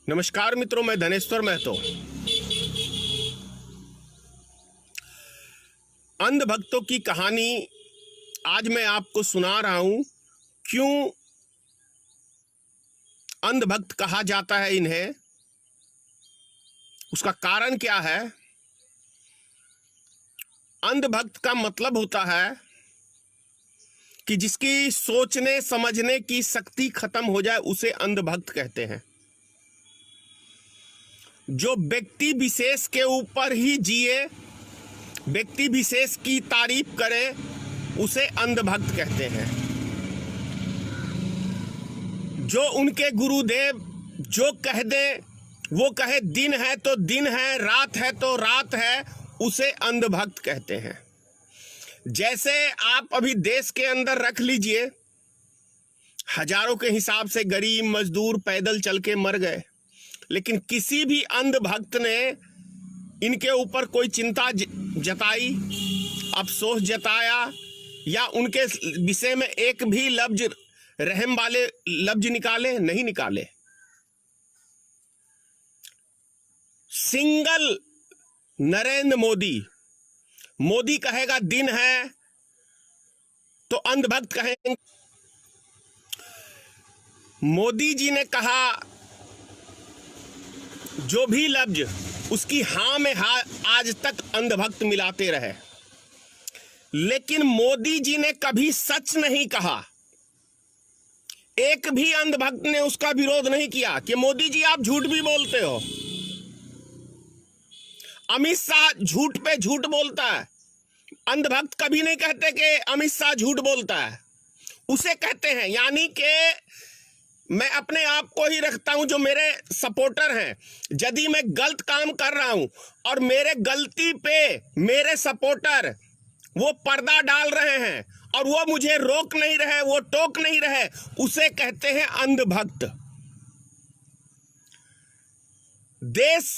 नमस्कार मित्रों, मैं धनेश्वर महतो। अंधभक्तों की कहानी आज मैं आपको सुना रहा हूं। क्यों अंधभक्त कहा जाता है इन्हें, उसका कारण क्या है। अंधभक्त का मतलब होता है कि जिसकी सोचने समझने की शक्ति खत्म हो जाए, उसे अंधभक्त कहते हैं। जो व्यक्ति विशेष के ऊपर ही जिए, व्यक्ति विशेष की तारीफ करे, उसे अंधभक्त कहते हैं। जो उनके गुरुदेव जो कह दे, वो कहे दिन है तो दिन है, रात है तो रात है, उसे अंधभक्त कहते हैं। जैसे आप अभी देश के अंदर रख लीजिए, हजारों के हिसाब से गरीब मजदूर पैदल चल के मर गए, लेकिन किसी भी अंधभक्त ने इनके ऊपर कोई चिंता जताई, अफसोस जताया, या उनके विषय में एक भी लफ्ज रहम वाले लफ्ज निकाले? नहीं निकाले। सिंगल नरेंद्र मोदी कहेगा दिन है तो अंधभक्त कहेंगे। मोदी जी ने कहा जो भी लफ्ज, उसकी हां में हां आज तक अंधभक्त मिलाते रहे। लेकिन मोदी जी ने कभी सच नहीं कहा। एक भी अंधभक्त ने उसका विरोध नहीं किया कि मोदी जी आप झूठ भी बोलते हो। अमित शाह झूठ पे झूठ बोलता है, अंधभक्त कभी नहीं कहते कि अमित शाह झूठ बोलता है, उसे कहते हैं। यानी कि मैं अपने आप को ही रखता हूं, जो मेरे सपोर्टर हैं, यदि मैं गलत काम कर रहा हूं और मेरे गलती पे मेरे सपोर्टर वो पर्दा डाल रहे हैं और वो मुझे रोक नहीं रहे, वो टोक नहीं रहे, उसे कहते हैं अंधभक्त। देश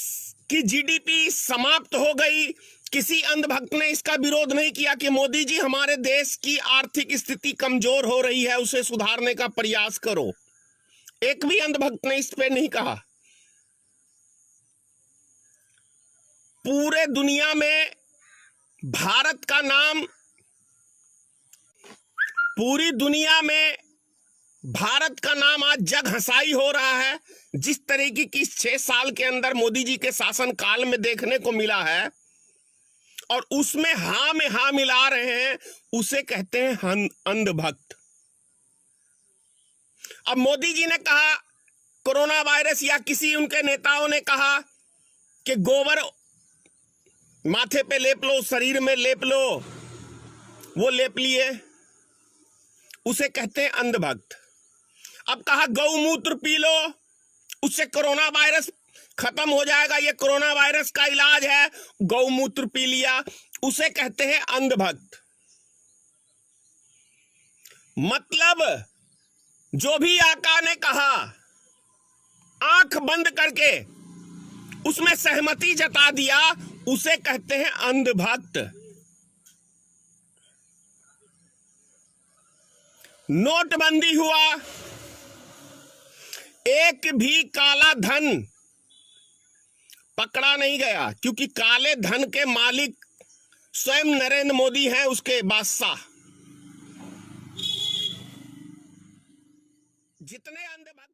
की जीडीपी समाप्त हो गई, किसी अंधभक्त ने इसका विरोध नहीं किया कि मोदी जी हमारे देश की आर्थिक स्थिति कमजोर हो रही है, उसे सुधारने का प्रयास करो। एक भी अंधभक्त ने इस पे नहीं कहा। पूरे दुनिया में भारत का नाम, पूरी दुनिया में भारत का नाम आज जग हंसाई हो रहा है। जिस तरीके की 6 साल के अंदर मोदी जी के शासन काल में देखने को मिला है, और उसमें हां में हां मिला रहे हैं, उसे कहते हैं अंधभक्त। अब मोदी जी ने कहा कोरोना वायरस, या किसी उनके नेताओं ने कहा कि गोबर माथे पे लेप लो, शरीर में लेप लो, वो लेप लिए, उसे कहते हैं अंधभक्त। अब कहा गौमूत्र पी लो, उससे कोरोना वायरस खत्म हो जाएगा, ये कोरोना वायरस का इलाज है, गौमूत्र पी लिया, उसे कहते हैं अंधभक्त। मतलब जो भी आका ने कहा, आंख बंद करके उसमें सहमति जता दिया, उसे कहते हैं अंधभक्त। नोटबंदी हुआ, एक भी काला धन पकड़ा नहीं गया, क्योंकि काले धन के मालिक स्वयं नरेंद्र मोदी हैं, उसके बादशाह। जितने अंधभक्त